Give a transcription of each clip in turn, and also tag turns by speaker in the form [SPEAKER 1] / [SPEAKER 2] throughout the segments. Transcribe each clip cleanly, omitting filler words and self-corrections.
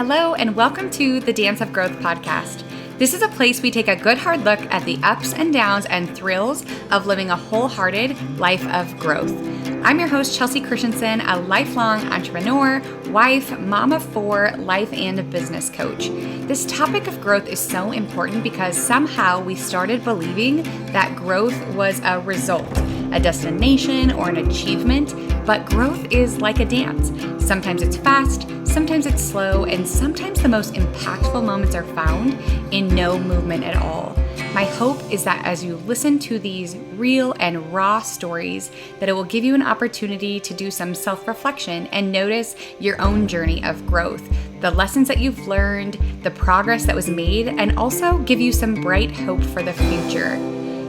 [SPEAKER 1] Hello, and welcome to the Dance of Growth podcast. This is a place we take a good hard look at the ups and downs and thrills of living a wholehearted life of growth. I'm your host, Chelsea Christensen, a lifelong entrepreneur, wife, mom of four, life and business coach. This topic of growth is so important because somehow we started believing that growth was a result, a destination, or an achievement, but growth is like a dance. Sometimes it's fast, sometimes it's slow, and sometimes the most impactful moments are found in no movement at all. My hope is that as you listen to these real and raw stories, that it will give you an opportunity to do some self-reflection and notice your own journey of growth, the lessons that you've learned, the progress that was made, and also give you some bright hope for the future.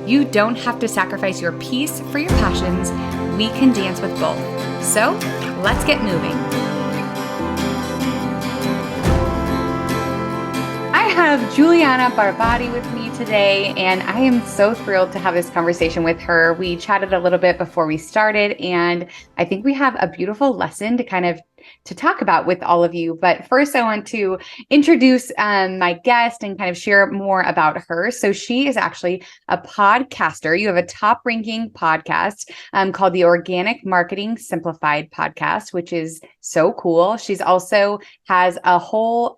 [SPEAKER 1] You don't have to sacrifice your peace for your passions. We can dance with both. So let's get moving. I have Juliana Barbati with me today, and I am so thrilled to have this conversation with her. We chatted a little bit before we started, and I think we have a beautiful lesson to talk about with all of you. But first, I want to introduce my guest and kind of share more about her. So she is actually a podcaster. You have a top-ranking podcast called the Organic Marketing Simplified podcast, which is so cool. She's also has a whole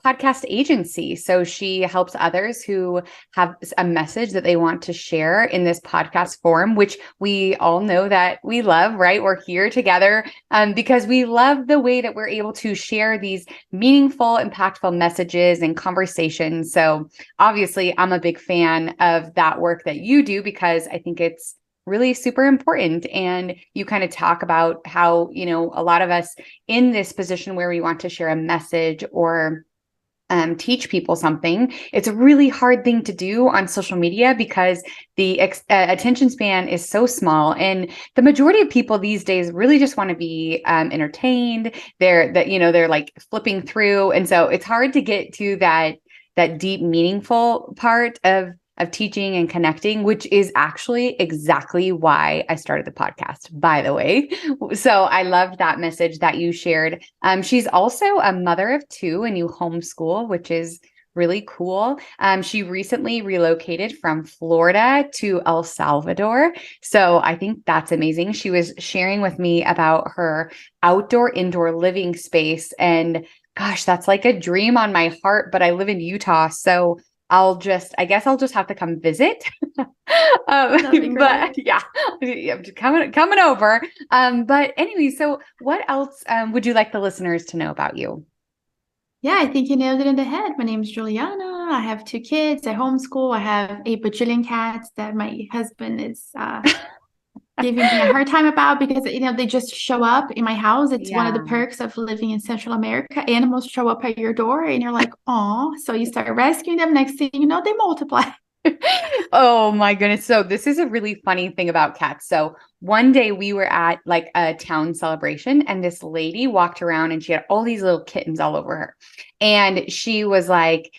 [SPEAKER 1] podcast agency. So she helps others who have a message that they want to share in this podcast form, which we all know that we love, right? We're here together because we love the way that we're able to share these meaningful, impactful messages and conversations. So obviously, I'm a big fan of that work that you do because I think it's really super important. And you kind of talk about how, a lot of us in this position where we want to share a message or teach people something. It's a really hard thing to do on social media because the attention span is so small, and the majority of people these days really just want to be entertained. They're like flipping through, and so it's hard to get to that deep, meaningful part of teaching and connecting, which is actually exactly why I started the podcast, by the way. So I loved that message that you shared. She's also a mother of two and you homeschool, which is really cool. She recently relocated from Florida to El Salvador. So I think that's amazing. She was sharing with me about her outdoor-indoor living space. And gosh, that's like a dream on my heart, but I live in Utah. So I guess I'll just have to come visit. But yeah, I'm just coming over. But anyway, so what else would you like the listeners to know about you?
[SPEAKER 2] Yeah, I think you nailed it in the head. My name is Juliana. I have two kids. I homeschool. I have a bajillion cats that my husband is giving me a hard time about because they just show up in my house. It's one of the perks of living in Central America. Animals show up at your door and you're like, oh, so you start rescuing them. Next thing you know, they multiply.
[SPEAKER 1] Oh my goodness. So this is a really funny thing about cats. So one day we were at like a town celebration and this lady walked around and she had all these little kittens all over her. And she was like,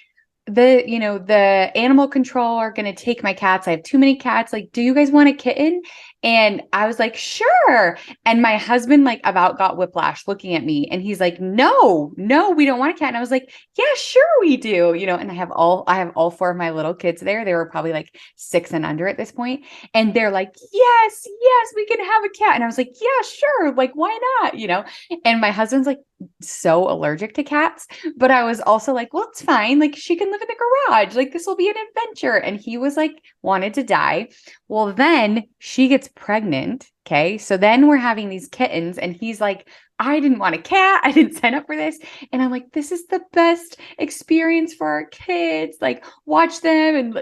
[SPEAKER 1] the animal control are going to take my cats. I have too many cats. Like, do you guys want a kitten? And I was like, sure. And my husband about got whiplash looking at me. And he's like, no, we don't want a cat. And I was like, yeah, sure we do. And I have all four of my little kids there. They were probably like 6 and under at this point. And they're like, yes, we can have a cat. And I was like, yeah, sure. Like, why not? And my husband's like so allergic to cats. But I was also like, well, it's fine. Like, she can live in the garage. Like, this will be an adventure. And he was like, wanted to die. Well, then she gets pregnant. Okay. So then we're having these kittens and he's like, I didn't want a cat. I didn't sign up for this. And I'm like, this is the best experience for our kids. Like, watch them.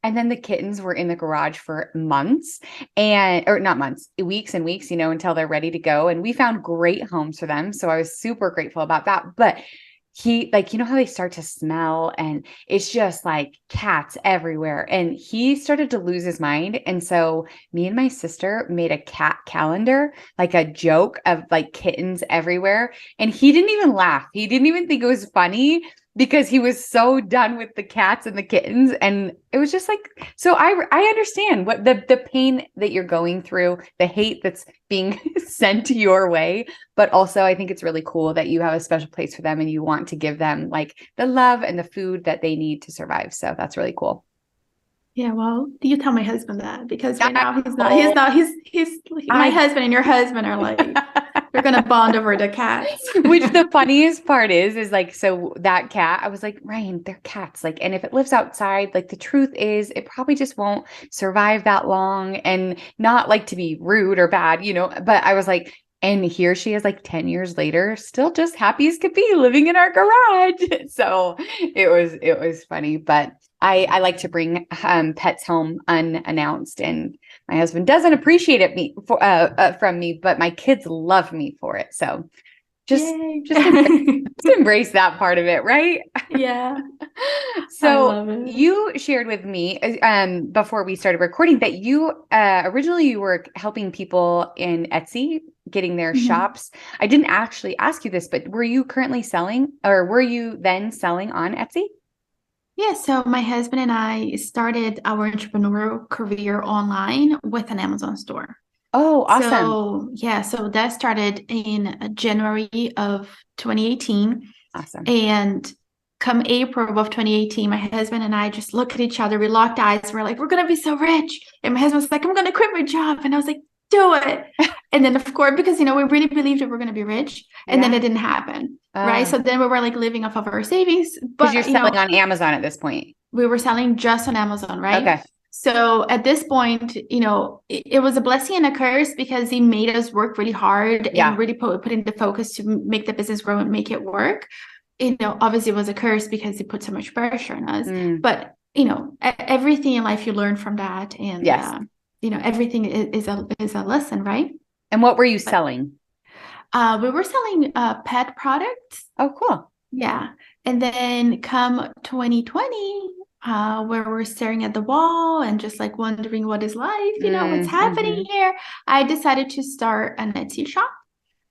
[SPEAKER 1] And then the kittens were in the garage for months or not months, weeks and weeks, until they're ready to go. And we found great homes for them. So I was super grateful about that. But he how they start to smell and it's just like cats everywhere. And he started to lose his mind. And so me and my sister made a cat calendar, like a joke of like kittens everywhere. And he didn't even laugh. He didn't even think it was funny. because he was so done with the cats and the kittens. And it was just like, so I understand what the pain that you're going through, the hate that's being sent your way. But also I think it's really cool that you have a special place for them and you want to give them like the love and the food that they need to survive. So that's really cool.
[SPEAKER 2] Yeah, well, you tell my husband that, because right
[SPEAKER 1] I
[SPEAKER 2] now he's my husband and your husband are like, they're gonna bond over the cats.
[SPEAKER 1] Which the funniest part is like, so that cat, I was like, Ryan, they're cats. Like, and if it lives outside, like the truth is it probably just won't survive that long, and not like to be rude or bad, but I was like, and here she is like 10 years later, still just happy as could be living in our garage. So it was funny, but I like to bring pets home unannounced, and my husband doesn't appreciate it from me, but my kids love me for it. So just embrace that part of it, right?
[SPEAKER 2] Yeah.
[SPEAKER 1] So you shared with me before we started recording that you originally you were helping people in Etsy getting their shops. I didn't actually ask you this, but were you currently selling, or were you then selling on Etsy?
[SPEAKER 2] Yeah, so my husband and I started our entrepreneurial career online with an Amazon store.
[SPEAKER 1] Oh, awesome.
[SPEAKER 2] So, yeah, so that started in January of 2018.
[SPEAKER 1] Awesome.
[SPEAKER 2] And come April of 2018, my husband and I just looked at each other. We locked eyes. We're like, we're going to be so rich. And my husband was like, I'm going to quit my job. And I was like, do it. And then, of course, because, we really believed that we're going to be rich. And then it didn't happen. Right. So then we were like living off of our savings. But
[SPEAKER 1] you're selling on Amazon at this point.
[SPEAKER 2] We were selling just on Amazon. Right.
[SPEAKER 1] Okay.
[SPEAKER 2] So at this point, it was a blessing and a curse, because he made us work really hard and really put in the focus to make the business grow and make it work. Obviously it was a curse because he put so much pressure on us. But, everything in life you learn from that. And, everything is a lesson, right?
[SPEAKER 1] And what were you selling?
[SPEAKER 2] We were selling pet products.
[SPEAKER 1] Oh, cool.
[SPEAKER 2] Yeah. And then come 2020, where we're staring at the wall and just like wondering what is life, what's happening here, I decided to start an Etsy shop.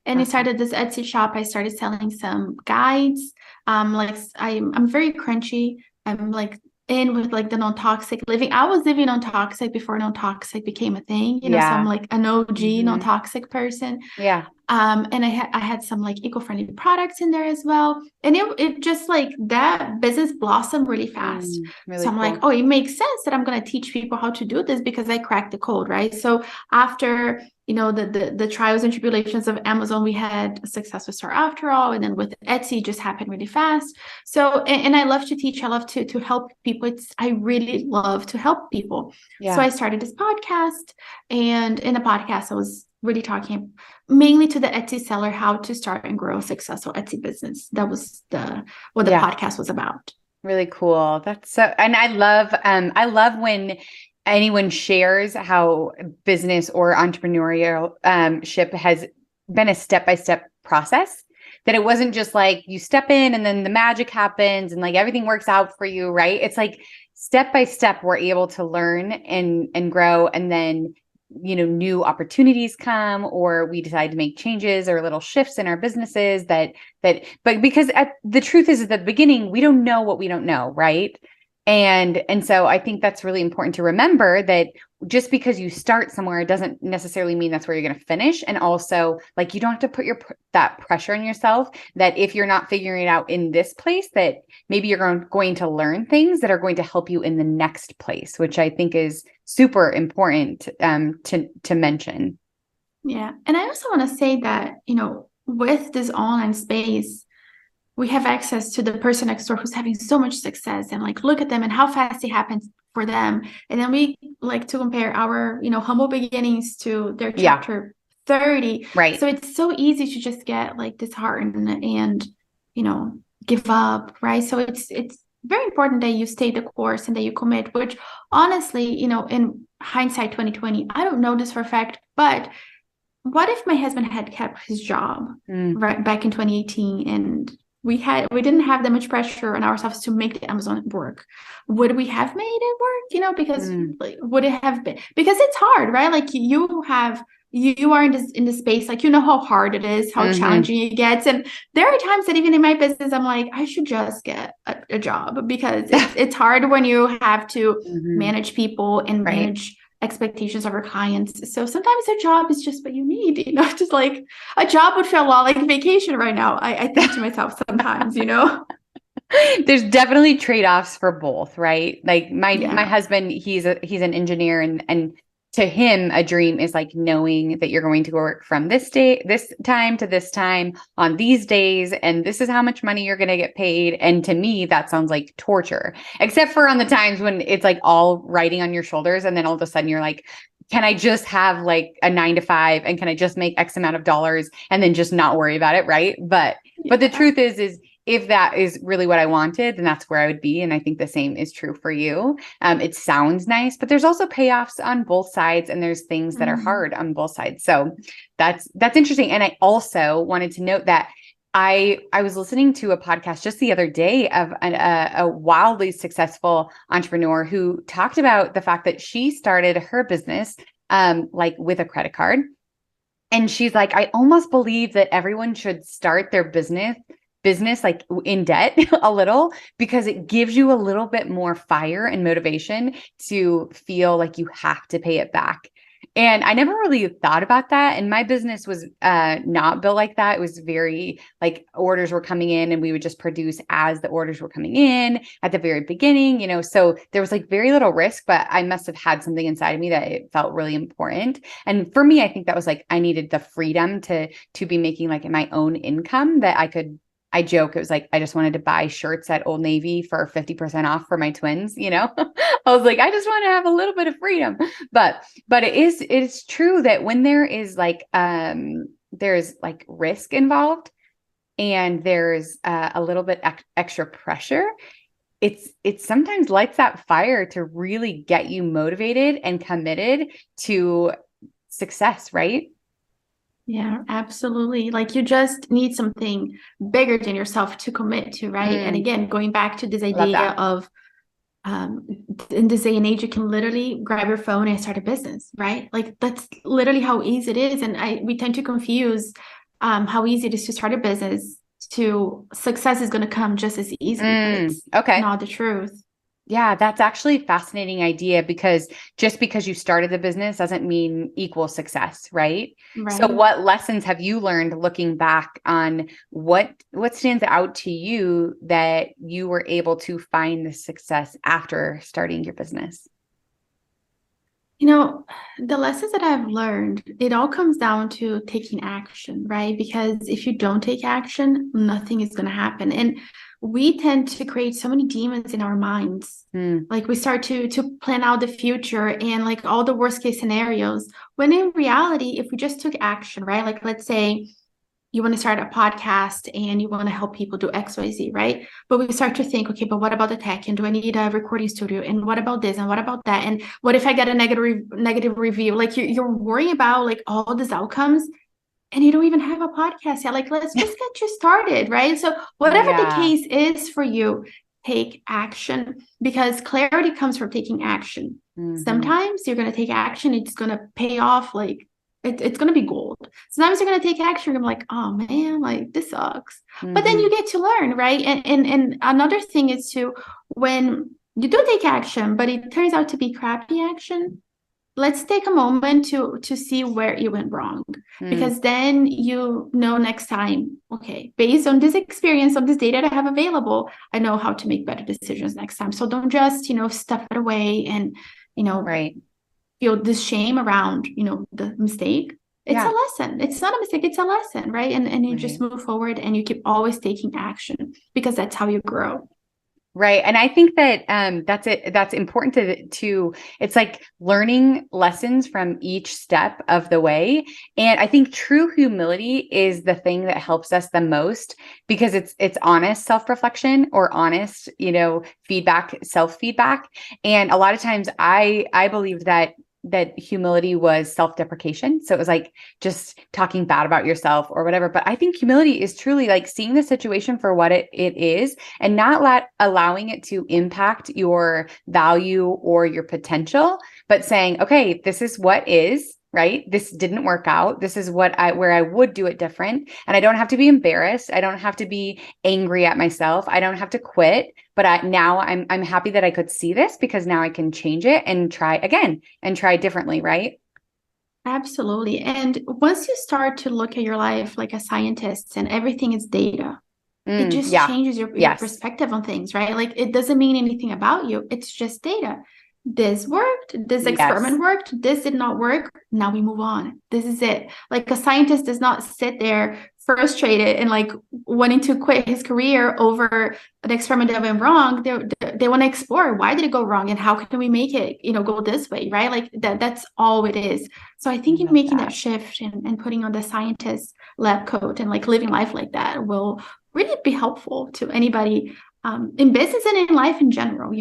[SPEAKER 2] And I started this Etsy shop. I started selling some guides. I'm very crunchy. I'm like in with like the non-toxic living. I was living non-toxic before non-toxic became a thing, so I'm like an OG non-toxic person.
[SPEAKER 1] Yeah.
[SPEAKER 2] And I had some like eco-friendly products in there as well. And it just like that business blossomed really fast.
[SPEAKER 1] Really
[SPEAKER 2] so I'm
[SPEAKER 1] cool.
[SPEAKER 2] like, oh, it makes sense that I'm going to teach people how to do this because I cracked the code, right? So after, the trials and tribulations of Amazon, we had a successful store after all. And then with Etsy, it just happened really fast. So, and I love to teach. I love to help people. I really love to help people. Yeah. So I started this podcast, and in the podcast, I was really talking mainly to the Etsy seller how to start and grow a successful Etsy business. That was what the podcast was about.
[SPEAKER 1] Really cool. That's so, and I love when anyone shares how business or entrepreneurial ship has been a step-by-step process, that it wasn't just like you step in and then the magic happens and like everything works out for you, right? It's like step by step we're able to learn and grow, and then new opportunities come, or we decide to make changes or little shifts in our businesses but because the truth is at the beginning, we don't know what we don't know. Right. And so I think that's really important to remember, that just because you start somewhere doesn't necessarily mean that's where you're going to finish. And also, like, you don't have to put that pressure on yourself that if you're not figuring it out in this place, that maybe you're going to learn things that are going to help you in the next place, which I think is super important to mention.
[SPEAKER 2] Yeah. And I also want to say that, with this online space, we have access to the person next door who's having so much success, and like, look at them and how fast it happens for them. And then we like to compare our, humble beginnings to their chapter 30.
[SPEAKER 1] Right.
[SPEAKER 2] So it's so easy to just get like disheartened and, give up. Right. So it's very important that you stay the course and that you commit, which honestly, in hindsight, 2020, I don't know this for a fact, but what if my husband had kept his job right back in 2018, and we didn't have that much pressure on ourselves to make the Amazon work? Would we have made it work? Because like, would it have been? Because it's hard, right? Like, you have you are in this space, like, you know how hard it is, how challenging it gets. And there are times that even in my business, I'm like, I should just get a job, because it's hard when you have to manage people and manage expectations of our clients. So sometimes a job is just what you need, just like a job would feel a lot like vacation right now. I think to myself sometimes,
[SPEAKER 1] There's definitely trade-offs for both, right? Like my husband, he's an engineer, and to him, a dream is like knowing that you're going to work from this time to this time on these days, and this is how much money you're going to get paid. And to me, that sounds like torture, except for on the times when it's like all riding on your shoulders, and then all of a sudden you're like, can I just have like a 9 to 5, and can I just make X amount of dollars and then just not worry about it, right? But the truth is if that is really what I wanted, then that's where I would be. And I think the same is true for you. It sounds nice, but there's also payoffs on both sides, and there's things that are hard on both sides. So that's interesting. And I also wanted to note that I was listening to a podcast just the other day of a wildly successful entrepreneur who talked about the fact that she started her business like with a credit card. And she's like, I almost believe that everyone should start their business like in debt a little, because it gives you a little bit more fire and motivation to feel like you have to pay it back. And I never really thought about that. And my business was not built like that. It was very like orders were coming in, and we would just produce as the orders were coming in at the very beginning, so there was like very little risk, but I must have had something inside of me that it felt really important. And for me, I think that was like, I needed the freedom to be making like my own income that I joke, it was like, I just wanted to buy shirts at Old Navy for 50% off for my twins, I was like, I just want to have a little bit of freedom. But it's true that when there is like, there's like risk involved, and there's a little bit extra pressure, it sometimes lights that fire to really get you motivated and committed to success, right?
[SPEAKER 2] Yeah, absolutely. Like, you just need something bigger than yourself to commit to, right? And again, going back to this idea of in this day and age, you can literally grab your phone and start a business, right? Like, that's literally how easy it is. And we tend to confuse how easy it is to start a business to success is going to come just as easy. But it's not the truth.
[SPEAKER 1] Yeah, that's actually a fascinating idea, because just because you started the business doesn't mean equal success, right? So what lessons have you learned looking back on what stands out to you that you were able to find the success after starting your business?
[SPEAKER 2] The lessons that I've learned, it all comes down to taking action, right? Because if you don't take action, nothing is going to happen. And we tend to create so many demons in our minds. Like, we start to plan out the future and like all the worst case scenarios, when in reality, if we just took action, right? Like, let's say you want to start a podcast and you want to help people do XYZ, right? But we start to think, okay, but what about the tech? And do I need a recording studio? And what about this? And what about that? And what if I get a negative review? Like, you're worrying about like all these outcomes, and you don't even have a podcast yet. Like, let's just get you started, right? So whatever the case is for you, take action, because clarity comes from taking action. Sometimes you're going to take action, it's going to pay off, like it's going to be gold. Sometimes you're going to take action, you're like, oh man, like this sucks. But then you get to learn, right? And another thing is when you do take action, but it turns out to be crappy action, let's take a moment to see where you went wrong, because then next time, okay, based on this experience, on this data that I have available, I know how to make better decisions next time. So don't just, stuff it away and, feel this shame around, the mistake. It's a lesson. It's not a mistake. It's a lesson, right? And you just move forward, and you keep always taking action, because that's how you grow.
[SPEAKER 1] Right. And I think that that's it. That's important to it's like learning lessons from each step of the way. And I think true humility is the thing that helps us the most, because it's honest self-reflection, or honest, feedback, self-feedback. And a lot of times I believe that humility was self-deprecation. So it was like just talking bad about yourself or whatever. But I think humility is truly like seeing the situation for what it is, and not allowing it to impact your value or your potential, but saying, okay, this is what is. right? This didn't work out. This is where I would do it different. And I don't have to be embarrassed. I don't have to be angry at myself. I don't have to quit. But I'm happy that I could see this, because now I can change it and try again and try differently, right?
[SPEAKER 2] Absolutely. And once you start to look at your life like a scientist and everything is data, it just
[SPEAKER 1] Yeah.
[SPEAKER 2] changes your
[SPEAKER 1] Yes.
[SPEAKER 2] perspective on things, right? Like it doesn't mean anything about you. It's just data. This worked. This
[SPEAKER 1] Yes.
[SPEAKER 2] experiment worked. This did not work. Now we move on. This is it. Like a scientist does not sit there frustrated and like wanting to quit his career over an experiment that went wrong. They want to explore, why did it go wrong and how can we make it, go this way, right? Like that's all it is. So I
[SPEAKER 1] I
[SPEAKER 2] think in
[SPEAKER 1] love
[SPEAKER 2] making that
[SPEAKER 1] that.
[SPEAKER 2] shift and putting on the scientist lab coat and like living life like that will really be helpful to anybody in business and in life in general.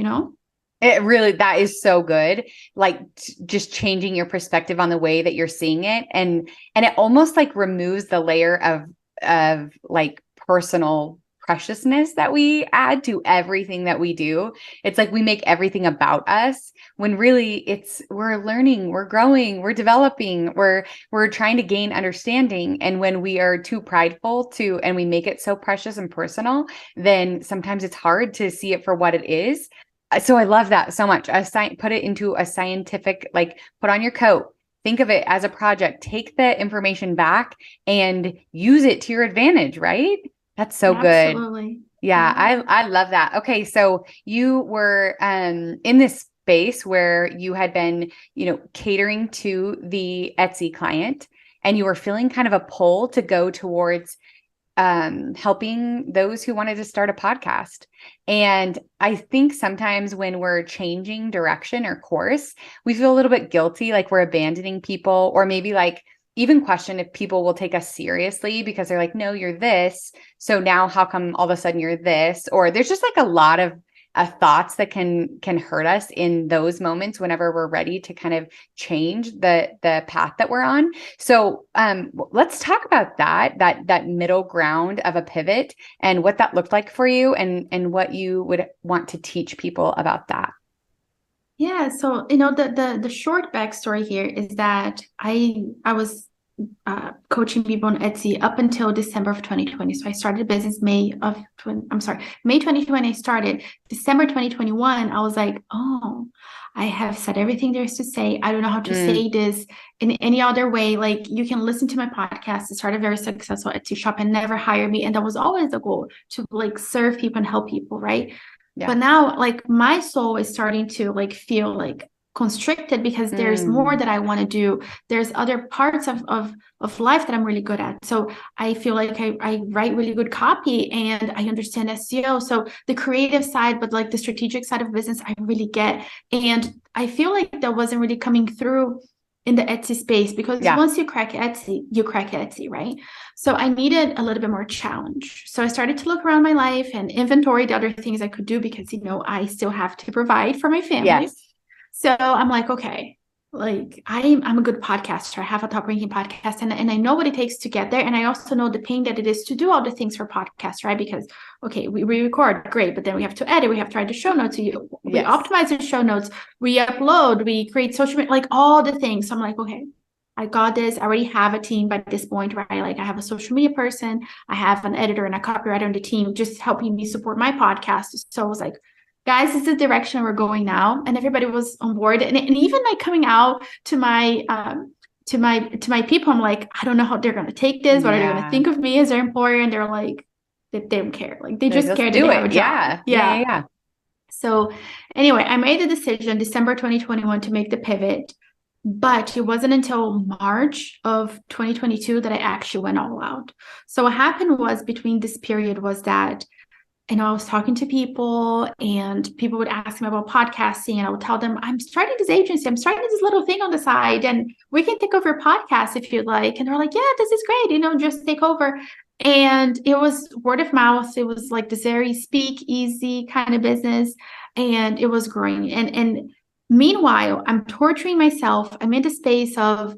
[SPEAKER 1] It really, that is so good. Like just changing your perspective on the way that you're seeing it. And it almost like removes the layer of like personal preciousness that we add to everything that we do. It's like we make everything about us, when really we're learning, we're growing, we're developing, we're trying to gain understanding. And when we are too prideful and we make it so precious and personal, then sometimes it's hard to see it for what it is. So I love that so much. Put it into a scientific, like put on your coat, think of it as a project, take the information back and use it to your advantage, right? That's so good.
[SPEAKER 2] Absolutely.
[SPEAKER 1] Yeah,
[SPEAKER 2] Yeah.
[SPEAKER 1] I love that. Okay, so you were in this space where you had been, catering to the Etsy client, and you were feeling kind of a pull to go towards helping those who wanted to start a podcast. And I think sometimes when we're changing direction or course, we feel a little bit guilty, like we're abandoning people, or maybe like even question if people will take us seriously, because they're like, no, you're this. So now how come all of a sudden you're this? Or there's just like a lot of thoughts that can hurt us in those moments whenever we're ready to kind of change the path that we're on. So let's talk about that middle ground of a pivot and what that looked like for you, and what you would want to teach people about that.
[SPEAKER 2] Yeah. So, the short backstory here is that I was coaching people on Etsy up until December of 2020. So I started business May 2020 I started. December 2021, I was like, oh, I have said everything there is to say. I don't know how to say this in any other way. Like you can listen to my podcast. It started a very successful Etsy shop and never hire me. And that was always the goal, to like serve people and help people, right?
[SPEAKER 1] Yeah.
[SPEAKER 2] But now like my soul is starting to like feel like constricted, because there's more that I want to do. There's other parts of life that I'm really good at. So I feel like I write really good copy and I understand SEO. So the creative side, but like the strategic side of business, I really get. And I feel like that wasn't really coming through in the Etsy space, because once you crack Etsy, right? So I needed a little bit more challenge. So I started to look around my life and inventory the other things I could do, because, I still have to provide for my family.
[SPEAKER 1] Yes.
[SPEAKER 2] So I'm like, okay, like I'm a good podcaster. I have a top ranking podcast, and I know what it takes to get there. And I also know the pain that it is to do all the things for podcasts, right? Because, okay, we record, great, but then we have to edit, we have to write the show notes, we optimize the show notes, we upload, we create social media, like all the things. So I'm like, okay, I got this. I already have a team by this point, right? Like I have a social media person, I have an editor and a copywriter on the team just helping me support my podcast. So I was like, guys, this is the direction we're going now. And everybody was on board. And even like coming out to my to my people, I'm like, I don't know how they're gonna take this. What are they gonna think of me as their employer? And they're like, they don't care. Like they just care that they have a job.
[SPEAKER 1] Yeah.
[SPEAKER 2] So anyway, I made the decision December 2021 to make the pivot. But it wasn't until March of 2022 that I actually went all out. So what happened was, between this period, was that I was talking to people, and people would ask me about podcasting, and I would tell them, I'm starting this agency. I'm starting this little thing on the side, and we can take over your podcast if you'd like. And they're like, yeah, this is great. Just take over. And it was word of mouth. It was like this very speak easy kind of business, and it was growing. And meanwhile, I'm torturing myself. I'm in the space of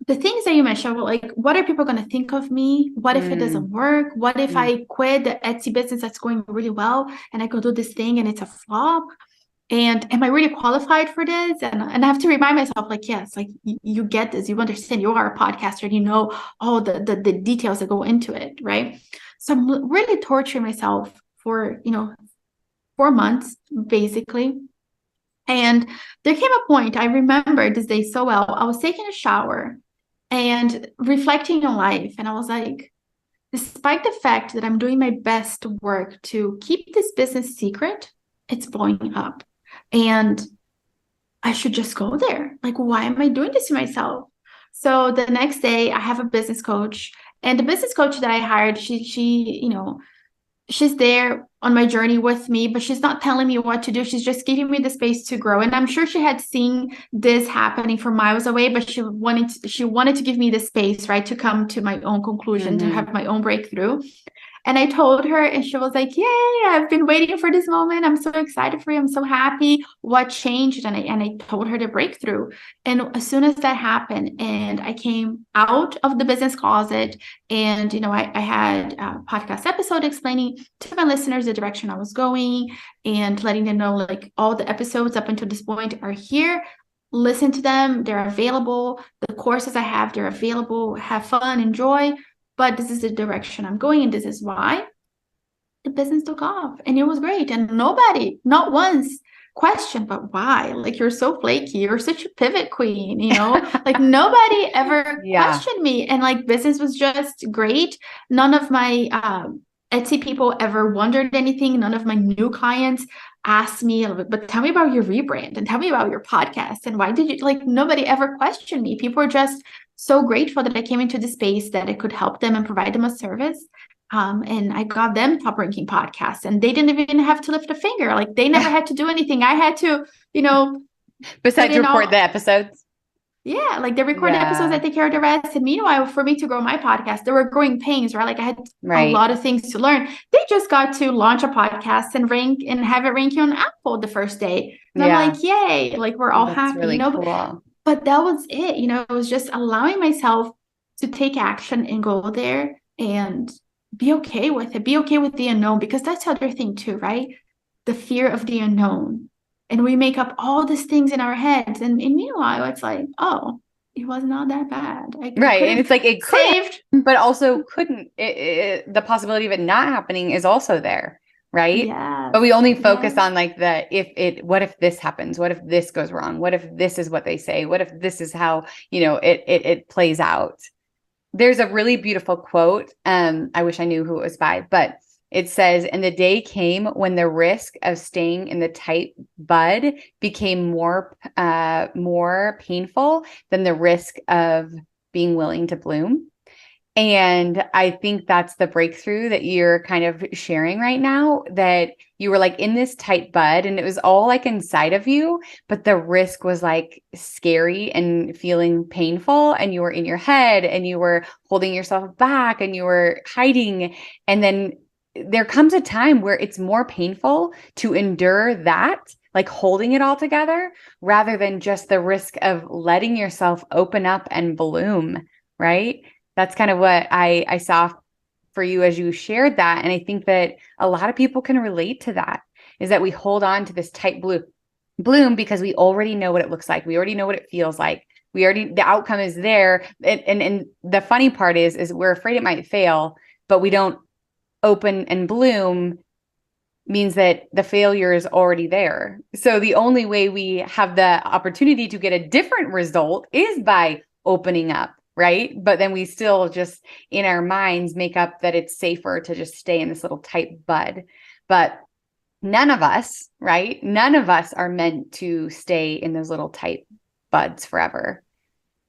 [SPEAKER 2] the things that you mentioned, like, what are people going to think of me? What if it doesn't work? What if I quit the Etsy business that's going really well and I go do this thing and it's a flop? And am I really qualified for this? And I have to remind myself, like, yes, like you get this, you understand, you are a podcaster, and you know all the details that go into it, right? So I'm really torturing myself for 4 months, basically. And there came a point, I remember this day so well. I was taking a shower and reflecting on life, and I was like, despite the fact that I'm doing my best work to keep this business secret, it's blowing up. And I should just go there. Like, why am I doing this to myself? So the next day, I have a business coach, and the business coach that I hired, she's there on my journey with me, but she's not telling me what to do. She's just giving me the space to grow. And I'm sure she had seen this happening from miles away, but she wanted to give me the space, right, to come to my own conclusion, to have my own breakthrough. And I told her, and she was like, "Yay, I've been waiting for this moment. I'm so excited for you. I'm so happy. What changed?" And I told her the breakthrough. And as soon as that happened, and I came out of the business closet, and I had a podcast episode explaining to my listeners the direction I was going and letting them know, like, all the episodes up until this point are here. Listen to them. They're available. The courses I have, they're available. Have fun, enjoy. But this is the direction I'm going, and this is why the business took off. And it was great. And nobody, not once, questioned, but why? Like, you're so flaky. You're such a pivot queen, like nobody ever questioned me. And like, business was just great. None of my Etsy people ever wondered anything. None of my new clients asked me, but tell me about your rebrand and tell me about your podcast. And why did you, like, nobody ever questioned me. People were just so grateful that I came into the space, that I could help them and provide them a service. And I got them top ranking podcasts, and they didn't even have to lift a finger. Like, they never had to do anything. I had to,
[SPEAKER 1] besides record the episodes.
[SPEAKER 2] Yeah, like they record the episodes, I take care of the rest. And meanwhile, for me to grow my podcast, there were growing pains, right? Like, I had a lot of things to learn. They just got to launch a podcast and rank and have it ranking on Apple the first day. And I'm like, yay, like, we're all happy,
[SPEAKER 1] really cool.
[SPEAKER 2] But that was it. It was just allowing myself to take action and go there and be okay with it. Be okay with the unknown, because that's the other thing too, right? The fear of the unknown. And we make up all these things in our heads. And meanwhile, it's like, oh, it was not that bad.
[SPEAKER 1] Right. And it's like, it saved, but also couldn't. The possibility of it not happening is also there. Right.
[SPEAKER 2] Yeah.
[SPEAKER 1] But we only focus on like what if this happens? What if this goes wrong? What if this is what they say? What if this is how, it plays out? There's a really beautiful quote. I wish I knew who it was by, but it says, "And the day came when the risk of staying in the tight bud became more painful than the risk of being willing to bloom." And I think that's the breakthrough that you're kind of sharing right now, that you were like in this tight bud and it was all like inside of you, but the risk was like scary and feeling painful, and you were in your head and you were holding yourself back and you were hiding. And then there comes a time where it's more painful to endure that, like holding it all together, rather than just the risk of letting yourself open up and bloom, right? That's kind of what I saw for you as you shared that. And I think that a lot of people can relate to that, is that we hold on to this tight bloom because we already know what it looks like. We already know what it feels like. The outcome is there. And the funny part is we're afraid it might fail, but we don't open and bloom means that the failure is already there. So the only way we have the opportunity to get a different result is by opening up. Right. But then we still just in our minds make up that it's safer to just stay in this little tight bud. But none of us, right? None of us are meant to stay in those little tight buds forever.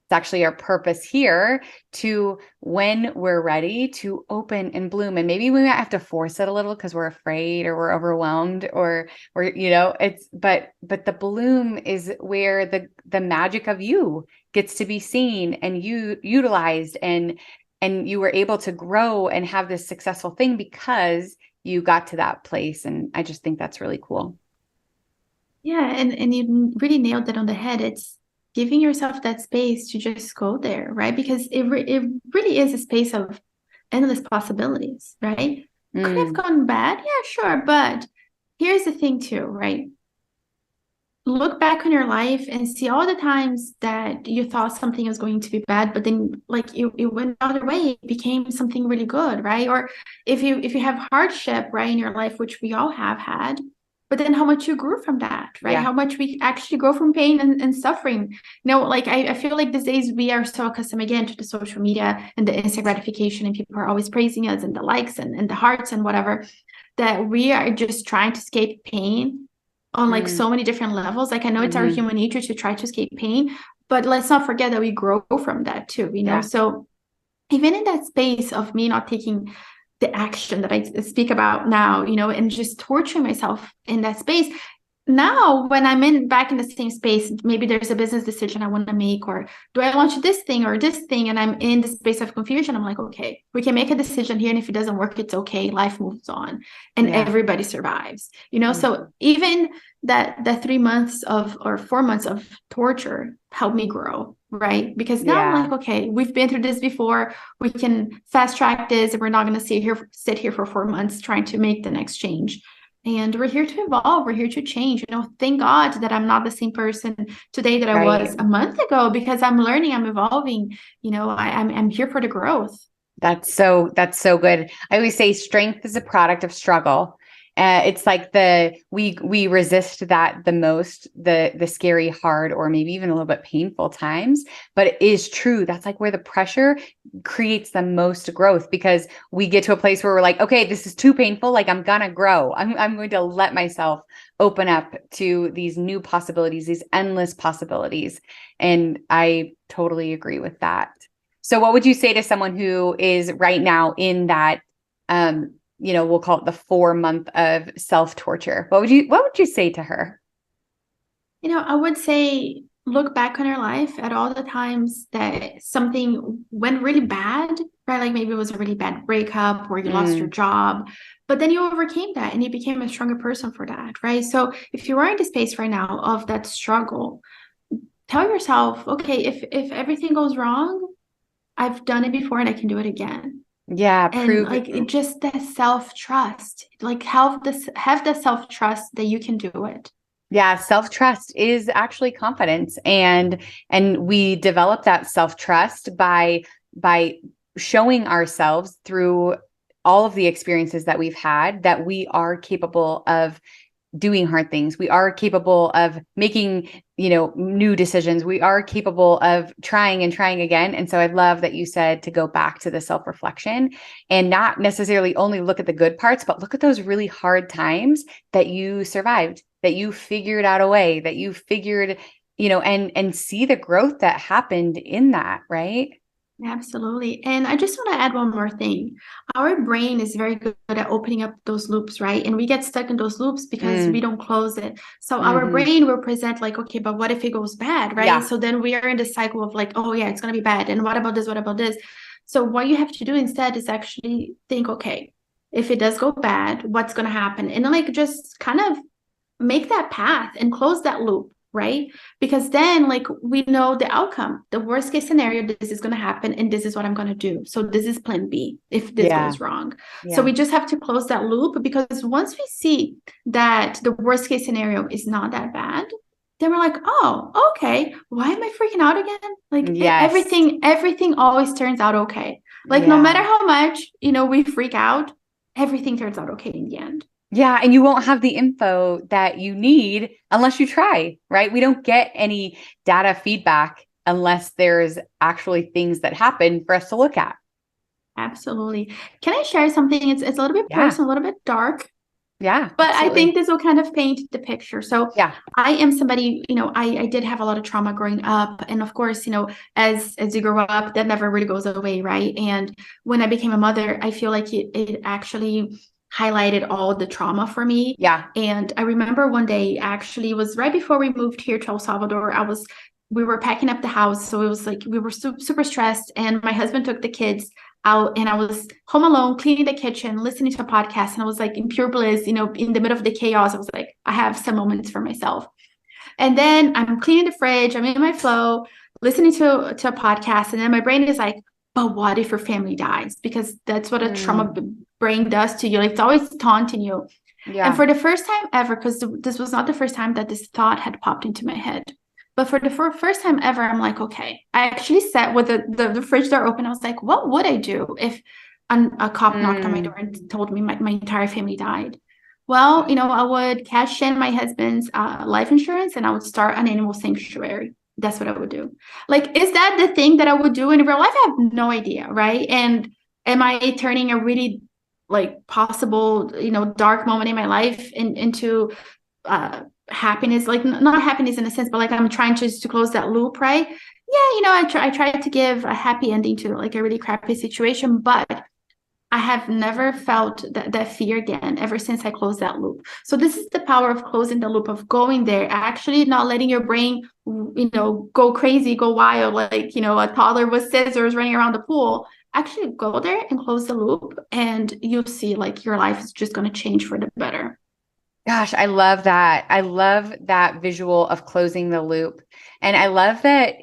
[SPEAKER 1] It's actually our purpose here to, when we're ready, to open and bloom. And maybe we might have to force it a little because we're afraid or we're overwhelmed or but the bloom is where the magic of you gets to be seen and utilized, and you were able to grow and have this successful thing because you got to that place. And I just think that's really cool.
[SPEAKER 2] Yeah. And you really nailed it on the head. It's giving yourself that space to just go there, right? Because it really is a space of endless possibilities, right? Could have gone bad. Yeah, sure. But here's the thing too, right? look back on your life and see all the times that you thought something was going to be bad, but then like it went the other way, it became something really good, right? Or if you have hardship, right, in your life, which we all have had, but then how much you grew from that, right?
[SPEAKER 1] Yeah.
[SPEAKER 2] How much we actually grow from pain and suffering. Like I feel like these days we are so accustomed again to the social media and the instant gratification, and people are always praising us and the likes and the hearts and whatever, that we are just trying to escape pain on like
[SPEAKER 1] Mm,
[SPEAKER 2] so many different levels. Like I know it's our
[SPEAKER 1] hmm.
[SPEAKER 2] human nature to try to escape pain, but let's not forget that we grow from that too,
[SPEAKER 1] Yeah.
[SPEAKER 2] So even in that space of me not taking the action that I speak about now, and just torturing myself in that space. Now, when I'm back in the same space, maybe there's a business decision I want to make, or do I launch this thing or this thing? And I'm in the space of confusion. I'm like, okay, we can make a decision here. And if it doesn't work, it's okay. Life moves on and
[SPEAKER 1] Yeah.
[SPEAKER 2] everybody survives,
[SPEAKER 1] Mhm.
[SPEAKER 2] So even that 3 months or 4 months of torture helped me grow, right? Because now I'm
[SPEAKER 1] Yeah.
[SPEAKER 2] like, okay, we've been through this before. We can fast track this, and we're not going to sit here for 4 months trying to make the next change. And we're here to evolve. We're here to change. Thank God that I'm not the same person today that I
[SPEAKER 1] Right.
[SPEAKER 2] was a month ago, because I'm learning, I'm evolving. I'm here for the growth.
[SPEAKER 1] That's so good. I always say strength is a product of struggle. It's like we resist that the most, the scary, hard, or maybe even a little bit painful times. But it is true. That's like where the pressure creates the most growth, because we get to a place where we're like, okay, this is too painful. Like I'm gonna grow. I'm going to let myself open up to these new possibilities, these endless possibilities. And I totally agree with that. So what would you say to someone who is right now in that, we'll call it the 4 month of self-torture? What would you say to her?
[SPEAKER 2] I would say look back on your life at all the times that something went really bad, right? Like maybe it was a really bad breakup or you lost your
[SPEAKER 1] Mm,
[SPEAKER 2] job, but then you overcame that and you became a stronger person for that, right? So if you are in the space right now of that struggle, tell yourself, okay, if everything goes wrong, I've done it before and I can do it again.
[SPEAKER 1] yeah,
[SPEAKER 2] And
[SPEAKER 1] prove
[SPEAKER 2] like just that self-trust, like have the self-trust that you can do it.
[SPEAKER 1] Yeah, self-trust is actually confidence, and we develop that self-trust by showing ourselves through all of the experiences that we've had that we are capable of doing hard things. We are capable of making, new decisions. We are capable of trying and trying again. And so I love that you said to go back to the self-reflection and not necessarily only look at the good parts, but look at those really hard times that you survived, that you figured out a way, that you figured, and see the growth that happened in that, right?
[SPEAKER 2] Absolutely. And I just want to add one more thing. Our brain is very good at opening up those loops, right? And we get stuck in those loops because we
[SPEAKER 1] Mm,
[SPEAKER 2] don't close it. So our
[SPEAKER 1] hmm.
[SPEAKER 2] brain will present like, okay, but what if it goes bad, right?
[SPEAKER 1] Yeah.
[SPEAKER 2] So then we are in the cycle of like, oh yeah, it's going to be bad. And what about this? What about this? So what you have to do instead is actually think, okay, if it does go bad, what's going to happen? And like just kind of make that path and close that loop, right? Because then like we know the outcome, the worst case scenario, this is going to happen and this is what I'm going to do. So this is plan B if this
[SPEAKER 1] Yeah.
[SPEAKER 2] goes wrong. So
[SPEAKER 1] Yeah.
[SPEAKER 2] we just have to close that loop, because once we see that the worst case scenario is not that bad, then we're like, oh, okay, why am I freaking out again? Like
[SPEAKER 1] Yes.
[SPEAKER 2] everything always turns out okay. Like no matter
[SPEAKER 1] Yeah.
[SPEAKER 2] how much we freak out, everything turns out okay in the end.
[SPEAKER 1] Yeah, and you won't have the info that you need unless you try, right? We don't get any data feedback unless there's actually things that happen for us to look at.
[SPEAKER 2] Absolutely. Can I share something? It's a little bit
[SPEAKER 1] Yeah.
[SPEAKER 2] personal, a little bit dark,
[SPEAKER 1] Yeah,
[SPEAKER 2] but I think
[SPEAKER 1] absolutely.
[SPEAKER 2] this will kind of paint the picture. So
[SPEAKER 1] Yeah.
[SPEAKER 2] I am somebody, I did have a lot of trauma growing up. And of course, as you grow up, that never really goes away, right? And when I became a mother, I feel like it actually highlighted all the trauma for me.
[SPEAKER 1] Yeah.
[SPEAKER 2] And I remember one day, actually, it was right before we moved here to El Salvador. We were packing up the house. So it was like we were super stressed. And my husband took the kids out, and I was home alone, cleaning the kitchen, listening to a podcast. And I was like in pure bliss, in the middle of the chaos. I was like, I have some moments for myself. And then I'm cleaning the fridge, I'm in my flow, listening to a podcast. And then my brain is like, but what if your family dies? Because that's what a trauma
[SPEAKER 1] Mm,
[SPEAKER 2] brain does to you. Like, it's always taunting you. And
[SPEAKER 1] Yeah.
[SPEAKER 2] for the first time ever, because this was not the first time that this thought had popped into my head, but for the first time ever, I'm like, okay. I actually sat with the fridge door open. I was like, what would I do if a cop knocked on my door and told me my entire family died? Well, I would cash in my husband's life insurance and I would start an animal sanctuary. That's what I would do. Like, is that the thing that I would do in real life? I have no idea, right? And am I turning a really like possible, dark moment in my life into happiness? Like not happiness in a sense, but like I'm trying to close that loop, right? Yeah, I try to give a happy ending to like a really crappy situation, but I have never felt that fear again ever since I closed that loop. So this is the power of closing the loop, of going there, actually not letting your brain, go crazy, go wild, like, a toddler with scissors running around the pool. Actually go there and close the loop, and you'll see like your life is just going to change for the better.
[SPEAKER 1] Gosh, I love that. I love that visual of closing the loop. And I love that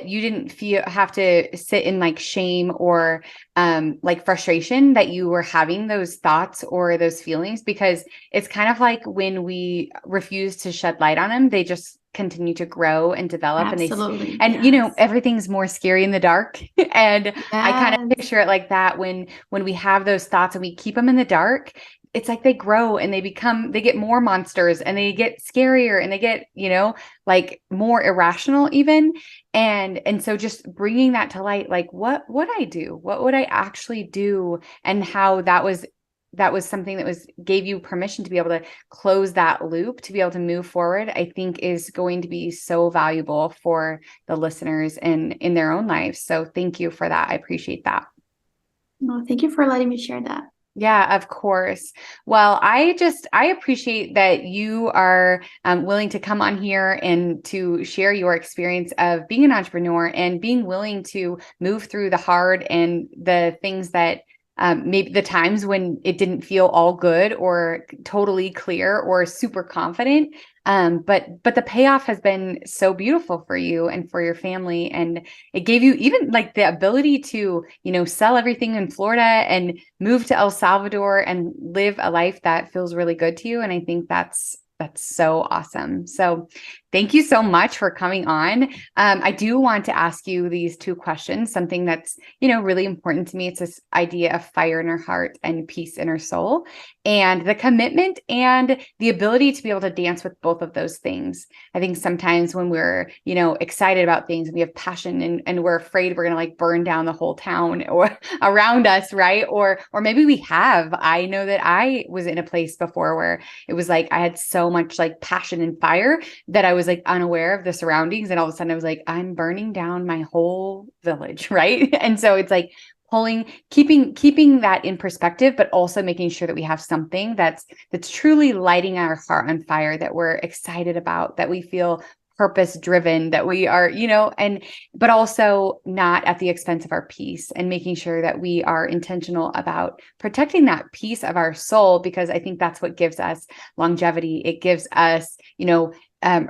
[SPEAKER 1] you didn't have to sit in like shame or like frustration that you were having those thoughts or those feelings, because it's kind of like when we refuse to shed light on them, they just continue to grow and develop,
[SPEAKER 2] Absolutely.
[SPEAKER 1] and
[SPEAKER 2] Yes.
[SPEAKER 1] everything's more scary in the dark. And I kind of
[SPEAKER 2] Yes.
[SPEAKER 1] picture it like that when we have those thoughts and we keep them in the dark, it's like they grow and they get more monsters and they get scarier and they get, like more irrational even. And so just bringing that to light, like what would I do? What would I actually do? And how that was something that gave you permission to be able to close that loop, to be able to move forward, I think is going to be so valuable for the listeners and in their own lives. So thank you for that. I appreciate that.
[SPEAKER 2] No, thank you for letting me share that.
[SPEAKER 1] Yeah, of course. Well, I appreciate that you are willing to come on here and to share your experience of being an entrepreneur and being willing to move through the hard and the things that maybe the times when it didn't feel all good or totally clear or super confident. But the payoff has been so beautiful for you and for your family. And it gave you even like the ability to, sell everything in Florida and move to El Salvador and live a life that feels really good to you. And I think that's so awesome. So thank you so much for coming on. I do want to ask you these two questions, something that's, really important to me. It's this idea of fire in our heart and peace in our soul, and the commitment and the ability to be able to dance with both of those things. I think sometimes when we're, excited about things and we have passion and we're afraid we're going to like burn down the whole town or around us, right? Or maybe we have. I know that I was in a place before where it was like I had so much like passion and fire that I was like unaware of the surroundings. And all of a sudden I was like, I'm burning down my whole village. Right. And so it's like keeping that in perspective, but also making sure that we have something that's truly lighting our heart on fire, that we're excited about, that we feel purpose driven, that we are, but also not at the expense of our peace, and making sure that we are intentional about protecting that piece of our soul, because I think that's what gives us longevity. It gives us,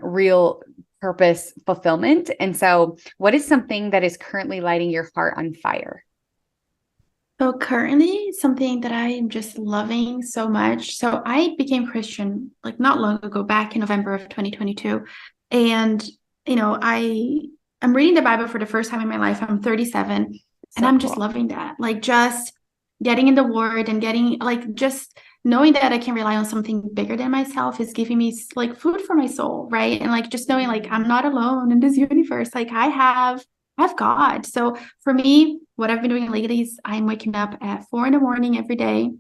[SPEAKER 1] real purpose fulfillment. And so what is something that is currently lighting your heart on fire?
[SPEAKER 2] So currently, something that I am just loving so much. So I became Christian like not long ago, back in November of 2022. And, I'm reading the Bible for the first time in my life. I'm 37 and
[SPEAKER 1] So
[SPEAKER 2] I'm just
[SPEAKER 1] cool.
[SPEAKER 2] loving that. Like just getting in the word and getting like just knowing that I can rely on something bigger than myself is giving me like food for my soul, right? And like just knowing like I'm not alone in this universe. Like I have God. So for me, what I've been doing lately is I'm waking up at 4 a.m. every day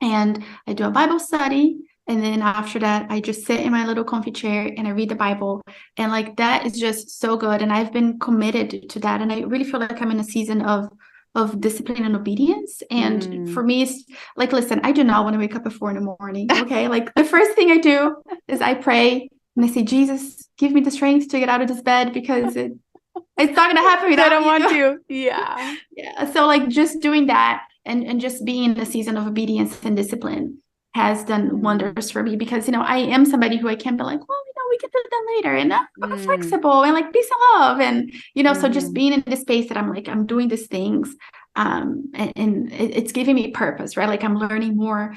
[SPEAKER 2] and I do a Bible study. And then after that, I just sit in my little comfy chair and I read the Bible. And like that is just so good. And I've been committed to that. And I really feel like I'm in a season of discipline and obedience. And for
[SPEAKER 1] Mm.
[SPEAKER 2] me, it's like, listen, I do not want to wake up at 4 a.m. Okay. Like the first thing I do is I pray and I say, Jesus, give me the strength to get out of this bed because it's not gonna happen
[SPEAKER 1] I
[SPEAKER 2] without
[SPEAKER 1] don't want
[SPEAKER 2] you.
[SPEAKER 1] to. Yeah.
[SPEAKER 2] Yeah. So like just doing that and just being in a season of obedience and discipline has done
[SPEAKER 1] Mm.
[SPEAKER 2] wonders for me because I am somebody who I can be like, well, we can do that later. And I'm
[SPEAKER 1] Mm.
[SPEAKER 2] flexible and like peace and love. And so just
[SPEAKER 1] Mhm.
[SPEAKER 2] being in this space that I'm like, I'm doing these things. And it's giving me purpose, right? Like I'm learning more.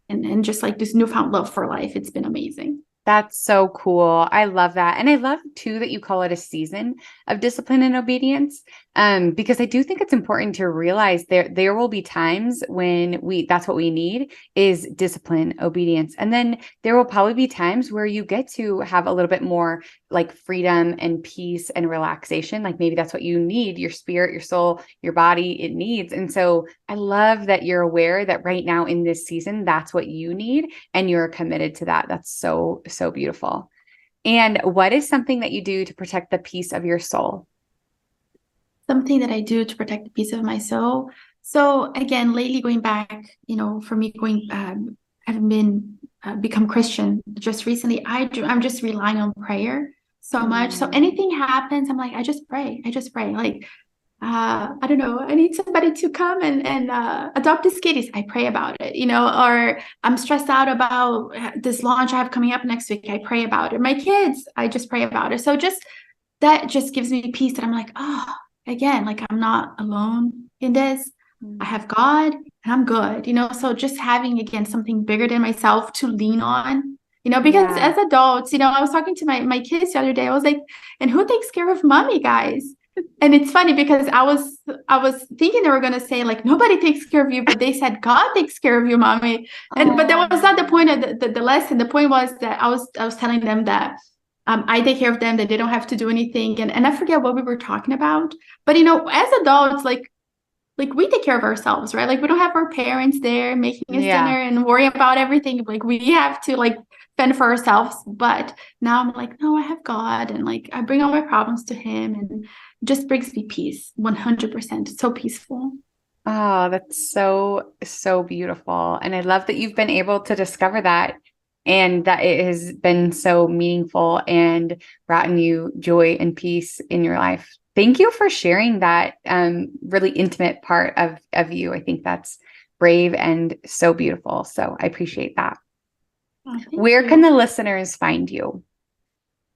[SPEAKER 2] and just like this newfound love for life. It's been amazing.
[SPEAKER 1] That's so cool. I love that. And I love too that you call it a season of discipline and obedience. Because I do think it's important to realize there will be times when that's what we need is discipline, obedience. And then there will probably be times where you get to have a little bit more like freedom and peace and relaxation. Like maybe that's what you need, your spirit, your soul, your body, it needs. And so I love that you're aware that right now in this season, that's what you need. And you're committed to that. That's so, so beautiful. And what is something that you do to protect the peace of your soul?
[SPEAKER 2] Something that I do to protect the peace of my soul. So again, lately going back, for me having been become Christian just recently, I'm just relying on prayer so much. So anything happens, I'm like, I just pray. Like, I don't know, I need somebody to come and adopt these kitties. I pray about it, or I'm stressed out about this launch I have coming up next week. I pray about it. My kids, I just pray about it. So that just gives me peace that I'm like, again, like I'm not alone in this. I have God and I'm good, so just having, again, something bigger than myself to lean on, because as adults, I was talking to my kids the other day. I was like, and who takes care of mommy, guys? And it's funny because I was thinking they were going to say like, nobody takes care of you, but they said, God takes care of you, mommy. But that was not the point of the lesson. The point was that I was telling them that I take care of them, that they don't have to do anything. And I forget what we were talking about. But, as adults, like we take care of ourselves, right? Like we don't have our parents there making us dinner and worry about everything. Like we have to like fend for ourselves. But now I'm like, no, I have God. And like I bring all my problems to him, and it just brings me peace, 100%. It's so peaceful.
[SPEAKER 1] Oh, that's so, so beautiful. And I love that you've been able to discover that, and that it has been so meaningful and brought you joy and peace in your life. Thank you for sharing that really intimate part of you. I think that's brave and so beautiful. So I appreciate that.
[SPEAKER 2] Oh,
[SPEAKER 1] Where can the listeners find you?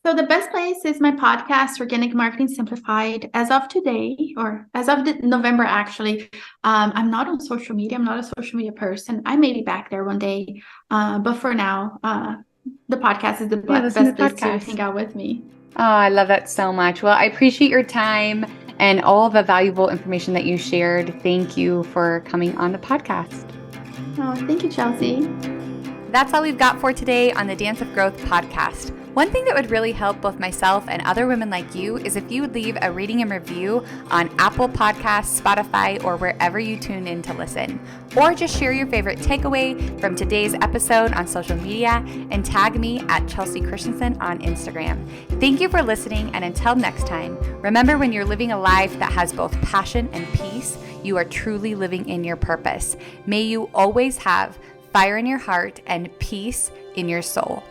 [SPEAKER 2] So the best place is my podcast, Organic Marketing Simplified. As of today, or as of November, actually, I'm not on social media. I'm not a social media person. I may be back there one day. But for now, the podcast is the best place to hang out with me.
[SPEAKER 1] Oh, I love that so much. Well, I appreciate your time and all the valuable information that you shared. Thank you for coming on the podcast.
[SPEAKER 2] Oh, thank you, Chelsea.
[SPEAKER 1] That's all we've got for today on the Dance of Growth podcast. One thing that would really help both myself and other women like you is if you would leave a rating and review on Apple Podcasts, Spotify, or wherever you tune in to listen. Or just share your favorite takeaway from today's episode on social media and tag me at Chelsea Christensen on Instagram. Thank you for listening, and until next time, remember, when you're living a life that has both passion and peace, you are truly living in your purpose. May you always have fire in your heart and peace in your soul.